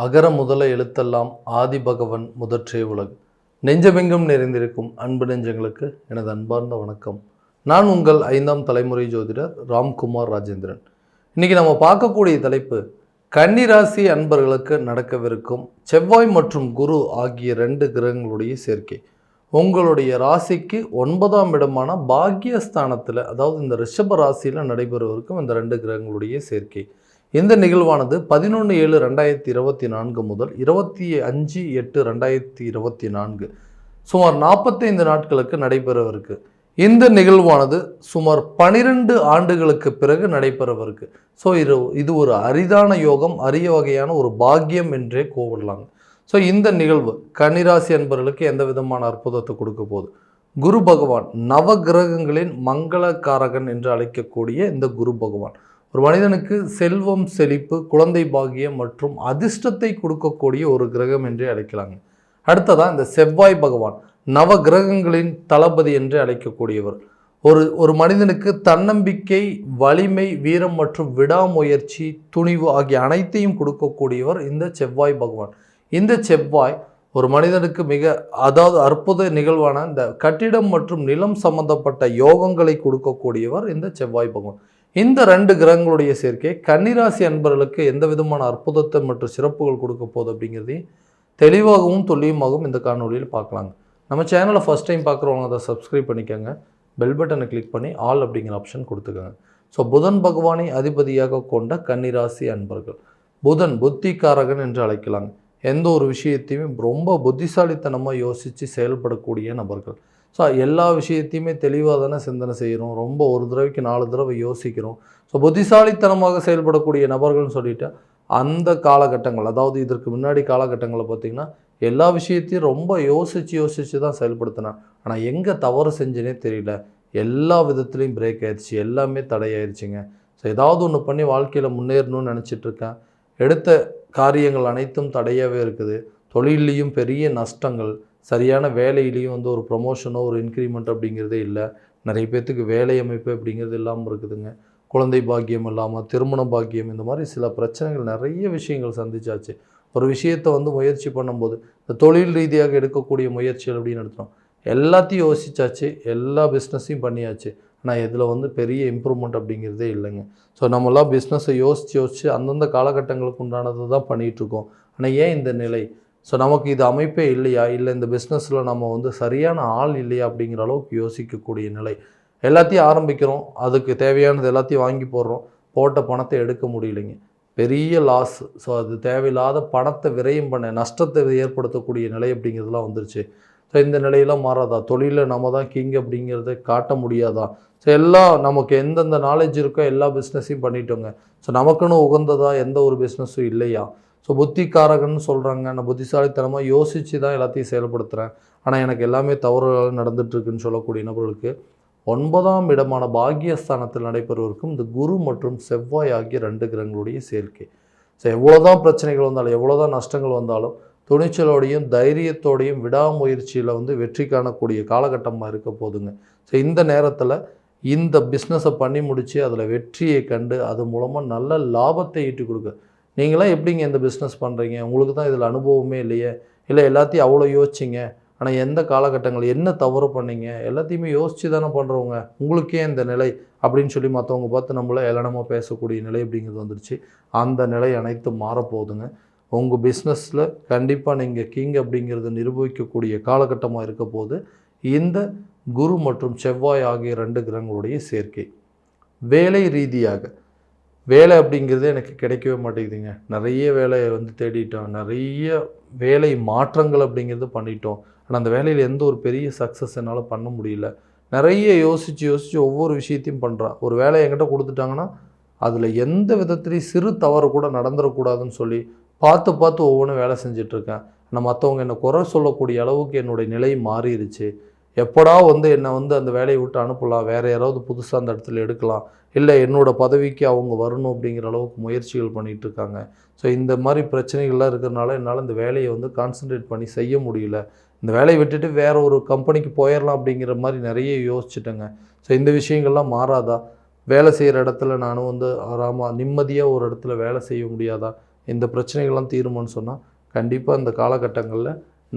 அகர முதல எழுத்தெல்லாம் ஆதிபகவன் முதற்றே உலகு. நெஞ்சமெங்கும் நிறைந்திருக்கும் அன்பு நெஞ்சங்களுக்கு எனது அன்பார்ந்த வணக்கம். நான் உங்கள் 5ஆம் தலைமுறை ஜோதிடர் ராம்குமார் ராஜேந்திரன். இன்னைக்கு நம்ம பார்க்கக்கூடிய தலைப்பு, கன்னிராசி அன்பர்களுக்கு நடக்கவிருக்கும் செவ்வாய் மற்றும் குரு ஆகிய 2 கிரகங்களுடைய சேர்க்கை. உங்களுடைய ராசிக்கு 9ஆம் இடமான பாக்கியஸ்தானத்தில், அதாவது இந்த ரிஷப ராசியில் நடைபெறவிருக்கும் இந்த 2 கிரகங்களுடைய சேர்க்கை. இந்த நிகழ்வானது 11/7/2024 முதல் 25/8/2024 சுமார் 45 நாட்களுக்கு நடைபெறவிருக்கு. இந்த நிகழ்வானது சுமார் 12 ஆண்டுகளுக்கு பிறகு நடைபெறவிருக்கு. ஸோ இது ஒரு அரிதான யோகம், அரிய வகையான ஒரு பாக்கியம் என்றே கூப்பிடலாங்க. ஸோ இந்த நிகழ்வு கன்னிராசி அன்பர்களுக்கு எந்த விதமான அற்புதத்தை கொடுக்க போகுது? குரு பகவான் நவ கிரகங்களின் மங்களகாரகன் என்று அழைக்கக்கூடிய இந்த குரு பகவான் ஒரு மனிதனுக்கு செல்வம், செழிப்பு, குழந்தை பாக்கியம் மற்றும் அதிர்ஷ்டத்தை கொடுக்கக்கூடிய ஒரு கிரகம் என்றே அழைக்கலாங்க. அடுத்ததான் இந்த செவ்வாய் பகவான் நவ கிரகங்களின் தளபதி என்று அழைக்கக்கூடியவர். ஒரு மனிதனுக்கு தன்னம்பிக்கை, வலிமை, வீரம் மற்றும் விடாமுயற்சி, துணிவு ஆகிய அனைத்தையும் கொடுக்கக்கூடியவர் இந்த செவ்வாய் பகவான். இந்த செவ்வாய் ஒரு மனிதனுக்கு அதாவது அற்புத நிகழ்வான இந்த கட்டிடம் மற்றும் நிலம் சம்பந்தப்பட்ட யோகங்களை கொடுக்கக்கூடியவர் இந்த செவ்வாய் பகவான். இந்த 2 கிரகங்களுடைய சேர்க்கை கன்னிராசி அன்பர்களுக்கு எந்த விதமான அற்புதத்தை மற்றும் சிறப்புகள் கொடுக்க போகுது அப்படிங்கிறதையும் தெளிவாகவும் துல்லியமாகவும் இந்த காணொலியில் பார்க்கலாங்க. நம்ம சேனலை ஃபஸ்ட் டைம் பார்க்குறவங்க அதை சப்ஸ்கிரைப் பண்ணிக்கோங்க, பெல் பட்டனை கிளிக் பண்ணி ஆல் அப்படிங்கிற ஆப்ஷன் கொடுத்துக்கோங்க. ஸோ புதன் பகவானை அதிபதியாக கொண்ட கன்னிராசி அன்பர்கள், புதன் புத்திகாரகன் என்று அழைக்கலாங்க. எந்த ஒரு விஷயத்தையுமே ரொம்ப புத்திசாலித்தனமாக யோசித்து செயல்படக்கூடிய நபர்கள். ஸோ எல்லா விஷயத்தையுமே தெளிவாக தானே சிந்தனை செய்கிறோம், ரொம்ப ஒரு தடவைக்கு 4 தடவை யோசிக்கிறோம். ஸோ புத்திசாலித்தனமாக செயல்படக்கூடிய நபர்கள்னு சொல்லிட்டு அந்த காலகட்டங்கள், அதாவது இதற்கு முன்னாடி காலகட்டங்களில் பார்த்திங்கன்னா எல்லா விஷயத்தையும் ரொம்ப யோசித்து தான் செயல்படுத்தினேன். ஆனால் எங்கே தவறு செஞ்சேனே தெரியல, எல்லா விதத்துலேயும் பிரேக் ஆயிடுச்சு, எல்லாமே தடையாயிருச்சுங்க. ஸோ ஏதாவது ஒன்று பண்ணி வாழ்க்கையில் முன்னேறணும்னு நினச்சிட்ருக்கேன், எடுத்த காரியங்கள் அனைத்தும் தடையாகவே இருக்குது, தொழிலையும் பெரிய நஷ்டங்கள், சரியான வேலையிலையும் ஒரு ப்ரொமோஷனோ ஒரு இன்க்ரிமெண்ட் அப்படிங்கிறதே இல்லை, நிறைய பேர்த்துக்கு வேலை அமைப்பு அப்படிங்கிறது இல்லாமல் இருக்குதுங்க, குழந்தை பாக்கியம் இல்லாமல், திருமண பாக்கியம், இந்த மாதிரி சில பிரச்சனைகள், நிறைய விஷயங்கள் சந்திச்சாச்சு. ஒரு விஷயத்தை முயற்சி பண்ணும்போது இந்த தொழில் ரீதியாக எடுக்கக்கூடிய முயற்சிகள் அப்படின்னு எடுத்தோம், எல்லாத்தையும் யோசிச்சாச்சு, எல்லா பிஸ்னஸையும் பண்ணியாச்சு, ஆனால் இதில் பெரிய இம்ப்ரூவ்மெண்ட் அப்படிங்கிறதே இல்லைங்க. ஸோ நம்மளாம் பிஸ்னஸை யோசித்து அந்தந்த காலகட்டங்களுக்கு உண்டானது தான் பண்ணிகிட்ருக்கோம். ஆனால் ஏன் இந்த நிலை? ஸோ நமக்கு இது அமைப்பே இல்லையா, இல்லை இந்த பிஸ்னஸில் நம்ம சரியான ஆள் இல்லையா அப்படிங்கிற அளவுக்கு யோசிக்கக்கூடிய நிலை. எல்லாத்தையும் ஆரம்பிக்கிறோம், அதுக்கு தேவையானது எல்லாத்தையும் வாங்கி போடுறோம், போட்ட பணத்தை எடுக்க முடியலைங்க, பெரிய லாஸ். ஸோ அது தேவையில்லாத பணத்தை விரயம் பண்ண நஷ்டத்தை ஏற்படுத்தக்கூடிய நிலை அப்படிங்கிறதுலாம் வந்துருச்சு. ஸோ இந்த நிலையெல்லாம் மாறாதா? தொழிலில் நம்ம தான் கிங் அப்படிங்கிறத காட்ட முடியாதா? ஸோ எல்லாம் நமக்கு எந்தெந்த நாலேஜ் இருக்கோ எல்லா பிஸ்னஸையும் பண்ணிட்டோங்க. ஸோ நமக்குன்னு உகந்ததா எந்த ஒரு பிஸ்னஸும் இல்லையா? ஸோ புத்திக்காரகன்னு சொல்கிறாங்க, நான் புத்திசாலித்தனமாக யோசித்து தான் எல்லாத்தையும் செயல்படுத்துகிறேன், ஆனால் எனக்கு எல்லாமே தவறுகள் நடந்துகிட்ருக்குன்னு சொல்லக்கூடிய நபர்களுக்கு 9ஆம் இடமான பாக்கியஸ்தானத்தில் நடைபெறுவதற்கும் இந்த குரு மற்றும் செவ்வாய் ஆகிய 2 கிரகங்களுடைய சேர்க்கை. ஸோ எவ்வளோதான் பிரச்சனைகள் வந்தாலும், எவ்வளோதான் நஷ்டங்கள் வந்தாலும், துணிச்சலோடையும் தைரியத்தோடையும் விடாமுயற்சியில் வெற்றி காணக்கூடிய காலகட்டமாக இருக்க போதுங்க. ஸோ இந்த நேரத்தில் இந்த பிஸ்னஸை பண்ணி முடித்து அதில் வெற்றியை கண்டு அது மூலமாக நல்ல லாபத்தை ஈட்டி கொடுக்க. நீங்களாம் எப்படிங்க இந்த பிஸ்னஸ் பண்ணுறீங்க, உங்களுக்கு தான் இதில் அனுபவமே இல்லையே, இல்லை எல்லாத்தையும் அவ்வளோ யோசிச்சிங்க, ஆனால் எந்த காலகட்டங்கள் என்ன தவறு பண்ணீங்க, எல்லாத்தையுமே யோசித்து தானே பண்ணுறவங்க, உங்களுக்கே இந்த நிலை அப்படின்னு சொல்லி மற்றவங்க பார்த்து நம்மள ஏளனமாக பேசக்கூடிய நிலை அப்படிங்கிறது வந்துடுச்சு. அந்த நிலை அனைத்தும் மாறப்போகுதுங்க. உங்கள் பிஸ்னஸில் கண்டிப்பாக நீங்கள் கிங் அப்படிங்கிறத நிரூபிக்கக்கூடிய காலகட்டமாக இருக்க போது இந்த குரு மற்றும் செவ்வாய் ஆகிய 2 கிரகங்களுடைய சேர்க்கை. வேலை ரீதியாக வேலை அப்படிங்கிறது எனக்கு கிடைக்கவே மாட்டேங்குதுங்க, நிறைய வேலையை தேடிட்டோம், நிறைய வேலை மாற்றங்கள் அப்படிங்கிறது பண்ணிட்டோம், ஆனால் அந்த வேலையில் எந்த ஒரு பெரிய சக்ஸஸ் என்னால் பண்ண முடியல, நிறைய யோசித்து ஒவ்வொரு விஷயத்தையும் பண்ணுறான். ஒரு வேலையை என்கிட்ட கொடுத்துட்டாங்கன்னா அதில் எந்த விதத்துலேயும் சிறு தவறு கூட நடந்துடக்கூடாதுன்னு சொல்லி பார்த்து ஒவ்வொன்றும் வேலை செஞ்சிட்ருக்கேன். ஆனால் மற்றவங்க என்னை குறை சொல்லக்கூடிய அளவுக்கு என்னுடைய நிலை மாறிடுச்சு. எப்படா என்னை அந்த வேலையை விட்டு அனுப்பலாம், வேறு யாராவது புதுசாக அந்த இடத்துல எடுக்கலாம், இல்லை என்னோடய பதவிக்கு அவங்க வரணும் அப்படிங்கிற அளவுக்கு முயற்சிகள் பண்ணிகிட்ருக்காங்க. ஸோ இந்த மாதிரி பிரச்சனைகள்லாம் இருக்கிறனால என்னால் இந்த வேலையை கான்சன்ட்ரேட் பண்ணி செய்ய முடியல, இந்த வேலையை விட்டுட்டு வேறு ஒரு கம்பெனிக்கு போயிடலாம் அப்படிங்கிற மாதிரி நிறைய யோசிச்சுட்டேங்க. ஸோ இந்த விஷயங்கள்லாம் மாறாதா? வேலை செய்கிற இடத்துல நானும் ஆறாமல் நிம்மதியாக ஒரு இடத்துல வேலை செய்ய முடியாதா? இந்த பிரச்சனைகள்லாம் தீருமான்னு சொன்னால் கண்டிப்பாக இந்த காலகட்டங்களில்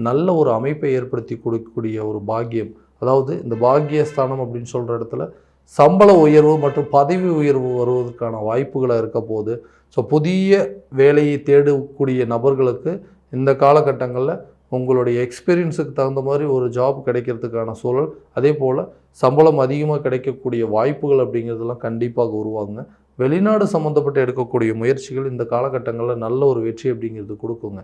நல்ல ஒரு அமைப்பை ஏற்படுத்தி கொடுக்கக்கூடிய ஒரு பாக்கியம், அதாவது இந்த பாக்கியஸ்தானம் அப்படின்னு சொல்கிற இடத்துல சம்பள உயர்வு மற்றும் பதவி உயர்வு வருவதற்கான வாய்ப்புகளாக இருக்க போகுது. ஸோ புதிய வேலையை தேடக்கூடிய நபர்களுக்கு இந்த காலகட்டங்களில் உங்களுடைய எக்ஸ்பீரியன்ஸுக்கு தகுந்த மாதிரி ஒரு ஜாப் கிடைக்கிறதுக்கான சூழல், அதே போல் சம்பளம் அதிகமாக கிடைக்கக்கூடிய வாய்ப்புகள் அப்படிங்கிறதுலாம் கண்டிப்பாக உருவாகுங்க. வெளிநாடு சம்மந்தப்பட்டு எடுக்கக்கூடிய முயற்சிகள் இந்த காலகட்டங்களில் நல்ல ஒரு வெற்றி அப்படிங்கிறது கொடுக்குங்க.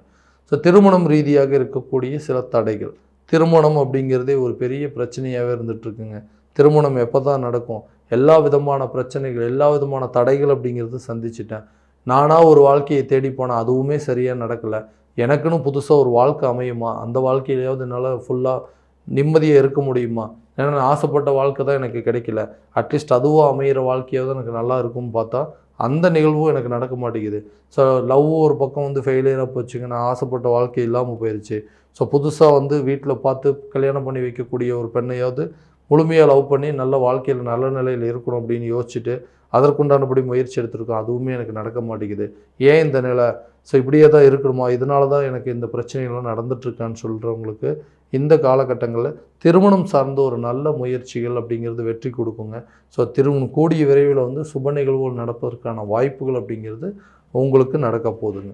ஸோ திருமணம் ரீதியாக இருக்கக்கூடிய சில தடைகள், திருமணம் அப்படிங்கிறதே ஒரு பெரிய பிரச்சனையாகவே இருந்துகிட்ருக்குங்க. திருமணம் எப்போ தான் நடக்கும், எல்லா விதமான பிரச்சனைகள், எல்லா விதமான தடைகள் அப்படிங்கிறது சந்திச்சிட்டேன். நானாக ஒரு வாழ்க்கையை தேடி போனேன், அதுவுமே சரியாக நடக்கலை. எனக்குன்னு புதுசாக ஒரு வாழ்க்கை அமையுமா, அந்த வாழ்க்கையிலையாவது என்னால் ஃபுல்லாக நிம்மதியாக இருக்க முடியுமா, ஏன்னா நான் ஆசைப்பட்ட வாழ்க்கை தான் எனக்கு கிடைக்கல, அட்லீஸ்ட் அதுவும் அமையிற வாழ்க்கையாவது எனக்கு நல்லா இருக்கும்னு பார்த்தா அந்த நிகழ்வும் எனக்கு நடக்க மாட்டேங்குது. ஸோ லவ் ஒரு பக்கம் ஃபெயிலியராக போச்சுங்க, நான் ஆசைப்பட்ட வாழ்க்கை இல்லாமல் போயிடுச்சு. ஸோ புதுசாக வீட்டில் பார்த்து கல்யாணம் பண்ணி வைக்கக்கூடிய ஒரு பெண்ணையாவது முழுமையாக லவ் பண்ணி நல்ல வாழ்க்கையில் நல்ல நிலையில் இருக்கணும் அப்படின்னு யோசிச்சுட்டு அதற்குண்டானபடி முயற்சி எடுத்திருக்கோம், அதுவுமே எனக்கு நடக்க மாட்டேங்குது. ஏன் இந்த நிலை, ஸோ இப்படியே தான் இருக்கணுமா, இதனால தான் எனக்கு இந்த பிரச்சனைகள்லாம் நடந்துட்டுருக்கான்னு சொல்கிறவங்களுக்கு இந்த காலகட்டங்களில் திருமணம் சார்ந்த ஒரு நல்ல முயற்சிகள் அப்படிங்கிறது வெற்றி கொடுக்குங்க. ஸோ திருமணம் கூடிய விரைவில் சுப நிகழ்வுகள் நடப்பதற்கான வாய்ப்புகள் அப்படிங்கிறது உங்களுக்கு நடக்க போகுதுங்க.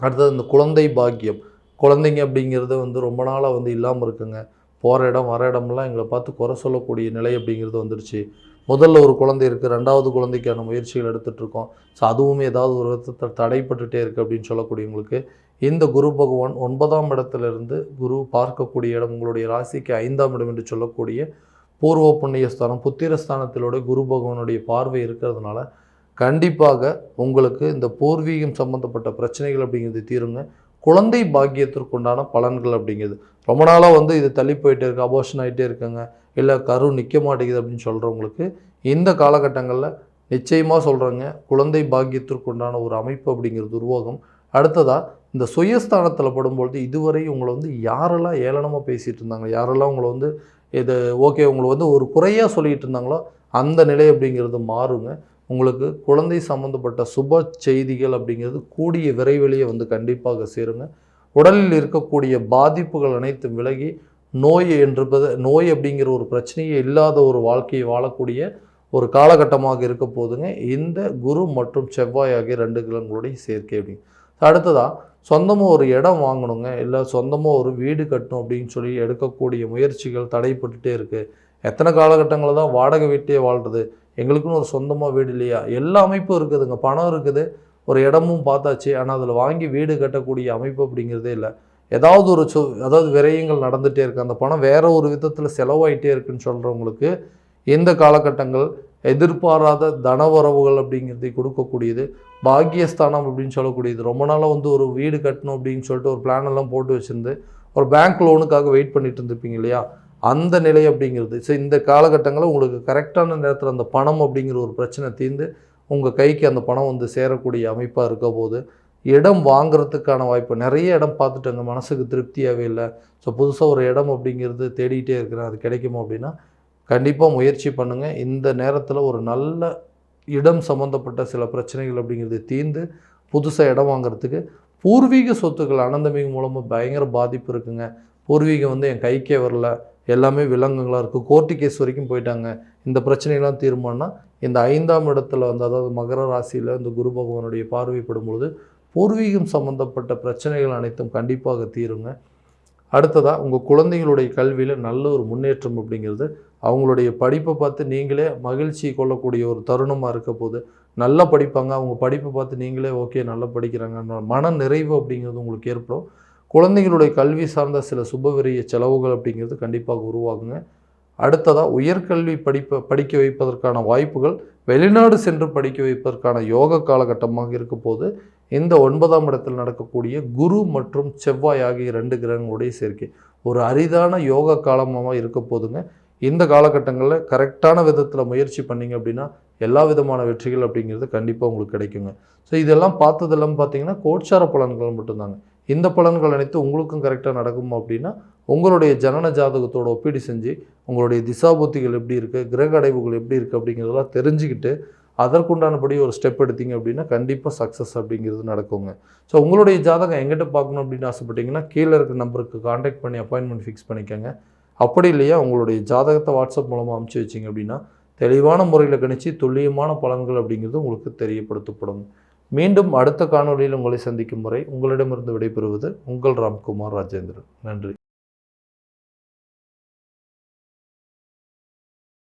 அடுத்தது இந்த குழந்தை பாக்கியம், குழந்தைங்க அப்படிங்கிறது ரொம்ப நாளாக இல்லாமல் இருக்குங்க. போகிற இடம் வர இடம்லாம் எங்களை பார்த்து குறை சொல்லக்கூடிய நிலை அப்படிங்கிறது வந்துடுச்சு. முதல்ல ஒரு குழந்தை இருக்குது, ரெண்டாவது குழந்தைக்கான முயற்சிகள் எடுத்துகிட்ருக்கோம். ஸோ அதுவும் ஏதாவது ஒரு விதத்தில் தடைப்பட்டுகிட்டே இருக்குது அப்படின்னு சொல்லக்கூடியவங்களுக்கு இந்த குரு பகவான் 9ஆம் இடத்துலேருந்து குரு பார்க்கக்கூடிய இடம் உங்களுடைய ராசிக்கு 5ஆம் இடம் என்று சொல்லக்கூடிய பூர்வ புண்ணியஸ்தானம் புத்திரஸ்தானத்திலோட குரு பகவானுடைய பார்வை இருக்கிறதுனால கண்டிப்பாக உங்களுக்கு இந்த பூர்வீகம் சம்மந்தப்பட்ட பிரச்சனைகள் அப்படிங்கிறது தீருங்க. குழந்தை பாக்கியத்திற்குண்டான பலன்கள் அப்படிங்கிறது ரொம்ப நாளாக இது தள்ளி போயிட்டே இருக்குது, அபோஷன் ஆகிட்டே இருக்குங்க, இல்லை கரு நிற்க மாட்டேங்குது அப்படின்னு சொல்கிறவங்களுக்கு இந்த காலகட்டங்களில் நிச்சயமாக சொல்கிறேங்க, குழந்தை பாக்கியத்திற்குண்டான ஒரு அமைப்பு அப்படிங்கிறது உருவாகும். அடுத்ததாக இந்த சுயஸ்தானத்தில் படும்பொழுது இதுவரை உங்களை யாரெல்லாம் ஏளனமாக பேசிகிட்டு இருந்தாங்க, யாரெல்லாம் உங்களை இது ஓகே உங்களை ஒரு குறையாக சொல்லிகிட்டு இருந்தாங்களோ அந்த நிலை அப்படிங்கிறது மாறுங்க. உங்களுக்கு குழந்தை சம்மந்தப்பட்ட சுப செய்திகள் அப்படிங்கிறது கூடிய விரைவிலேயே கண்டிப்பாக சேருங்க. உடலில் இருக்கக்கூடிய பாதிப்புகள் அனைத்தும் விலகி நோய் அப்படிங்கிற ஒரு பிரச்சனையே இல்லாத ஒரு வாழ்க்கையை வாழக்கூடிய ஒரு காலகட்டமாக இருக்க போதுங்க இந்த குரு மற்றும் செவ்வாய் ஆகிய 2 கிரகங்களுடைய சேர்க்கை அப்படிங்க. அடுத்ததாக சொந்தமாக ஒரு இடம் வாங்கணுங்க, இல்லை சொந்தமாக ஒரு வீடு கட்டணும் அப்படின்னு சொல்லி எடுக்கக்கூடிய முயற்சிகள் தடைப்பட்டுட்டே இருக்குது. எத்தனை காலகட்டங்களில் தான் வாடகை வீட்டையே வாழ்கிறது, எங்களுக்குன்னு ஒரு சொந்தமாக வீடு இல்லையா, எல்லா அமைப்பும் இருக்குதுங்க, பணம் இருக்குது, ஒரு இடமும் பார்த்தாச்சு, ஆனால் அதில் வாங்கி வீடு கட்டக்கூடிய அமைப்பு அப்படிங்கிறதே இல்லை. ஏதாவது ஒரு அதாவது விரயங்கள் நடந்துகிட்டே இருக்குது, அந்த பணம் வேறு ஒரு விதத்தில் செலவாயிட்டே இருக்குன்னு சொல்கிறவங்களுக்கு இந்த காலகட்டங்கள் எதிர்பாராத தனவரவுகள் அப்படிங்கிறதை கொடுக்கக்கூடியது. பாக்கியஸ்தானம் அப்படின்னு சொல்லக்கூடியது ரொம்ப நாளாக ஒரு வீடு கட்டணும் அப்படின்னு சொல்லிட்டு ஒரு பிளான் எல்லாம் போட்டு வச்சுருந்து ஒரு பேங்க் லோனுக்காக வெயிட் பண்ணிட்டு இருந்திருப்பீங்க இல்லையா, அந்த நிலை அப்படிங்கிறது. ஸோ இந்த காலகட்டங்களில் உங்களுக்கு கரெக்டான நேரத்தில் அந்த பணம் அப்படிங்கிற ஒரு பிரச்சனை தீர்ந்து உங்கள் கைக்கு அந்த பணம் சேரக்கூடிய அமைப்பாக இருக்க போது இடம் வாங்குறதுக்கான வாய்ப்பு, நிறைய இடம் பார்த்துட்டேங்க, மனசுக்கு திருப்தியாகவே இல்லை, ஸோ புதுசாக ஒரு இடம் அப்படிங்கிறது தேடிகிட்டே இருக்கிறேன், அது கிடைக்குமா அப்படின்னா கண்டிப்பாக முயற்சி பண்ணுங்கள். இந்த நேரத்தில் ஒரு நல்ல இடம் சம்மந்தப்பட்ட சில பிரச்சனைகள் அப்படிங்கிறது தீர்ந்து புதுசாக இடம் வாங்குறதுக்கு பூர்வீக சொத்துக்கள் அனந்தமிகு மூலமாக பயங்கர பாதிப்பு இருக்குங்க. பூர்வீகம் என் கைக்கே வரல, எல்லாமே விலங்குகளாக இருக்குது, கோர்ட்டு கேஸ் வரைக்கும் போயிட்டாங்க, இந்த பிரச்சனைகள்லாம் தீர்மானா இந்த 5ஆம் இடத்துல அதாவது மகர ராசியில் இந்த குரு பகவானுடைய பார்வைப்படும் பொழுது பூர்வீகம் சம்மந்தப்பட்ட பிரச்சனைகள் அனைத்தும் கண்டிப்பாக தீருங்க. அடுத்ததாக உங்கள் குழந்தைகளுடைய கல்வியில் நல்ல ஒரு முன்னேற்றம் அப்படிங்கிறது, அவங்களுடைய படிப்பை பார்த்து நீங்களே மகிழ்ச்சி கொள்ளக்கூடிய ஒரு தருணமாக இருக்க போது நல்லா படிப்பாங்க, அவங்க படிப்பை பார்த்து நீங்களே ஓகே நல்லா படிக்கிறாங்க மன நிறைவு அப்படிங்கிறது உங்களுக்கு ஏற்படும். குழந்தைகளுடைய கல்வி சார்ந்த சில சுபவிரிய செலவுகள் அப்படிங்கிறது கண்டிப்பாக உருவாகுங்க. அடுத்ததாக உயர்கல்வி படிக்க வைப்பதற்கான வாய்ப்புகள், வெளிநாடு சென்று படிக்க வைப்பதற்கான யோக காலகட்டமாக இருக்க போது இந்த 9ஆம் இடத்தில் நடக்கக்கூடிய குரு மற்றும் செவ்வாய் ஆகிய 2 கிரகங்களுடைய சேர்க்கை ஒரு அரிதான யோக காலமாக இருக்க போதுங்க. இந்த காலகட்டங்களில் கரெக்டான விதத்தில் முயற்சி பண்ணிங்க அப்படின்னா எல்லா விதமான வெற்றிகள் அப்படிங்கிறது கண்டிப்பாக உங்களுக்கு கிடைக்குங்க. ஸோ இதெல்லாம் பார்த்ததெல்லாம் பார்த்தீங்கன்னா கோட்சார பலன்கள் மட்டும்தாங்க. இந்த பலன்கள் அனைத்து உங்களுக்கும் கரெக்டாக நடக்கும் அப்படின்னா உங்களுடைய ஜனன ஜாதகத்தோடு ஒப்பீடு செஞ்சு உங்களுடைய திசாபுத்திகள் எப்படி இருக்குது, கிரக அடைவுகள் எப்படி இருக்குது அப்படிங்கிறதெல்லாம் தெரிஞ்சுக்கிட்டு அதற்குண்டானபடி ஒரு ஸ்டெப் எடுத்தீங்க அப்படின்னா கண்டிப்பாக சக்ஸஸ் அப்படிங்கிறது நடக்குங்க. ஸோ உங்களுடைய ஜாதகம் எங்கிட்ட பார்க்கணும் அப்படின்னு ஆசைப்பட்டீங்கன்னா கீழே இருக்க நம்பருக்கு காண்டாக்ட் பண்ணி அப்பாயின்மெண்ட் ஃபிக்ஸ் பண்ணிக்கோங்க. அப்படி இல்லையா உங்களுடைய ஜாதகத்தை வாட்ஸ்அப் மூலமாக அனுப்பிச்சி வச்சிங்க அப்படின்னா தெளிவான முறையில் கணிச்சு துல்லியமான பலன்கள் அப்படிங்கிறது உங்களுக்கு தெரியப்படுத்தப்படும். மீண்டும் அடுத்த காணொலியில் உங்களை சந்திக்கும் முறை உங்களிடமிருந்து விடைபெறுவது உங்கள் ராம்குமார் ராஜேந்திரன். நன்றி.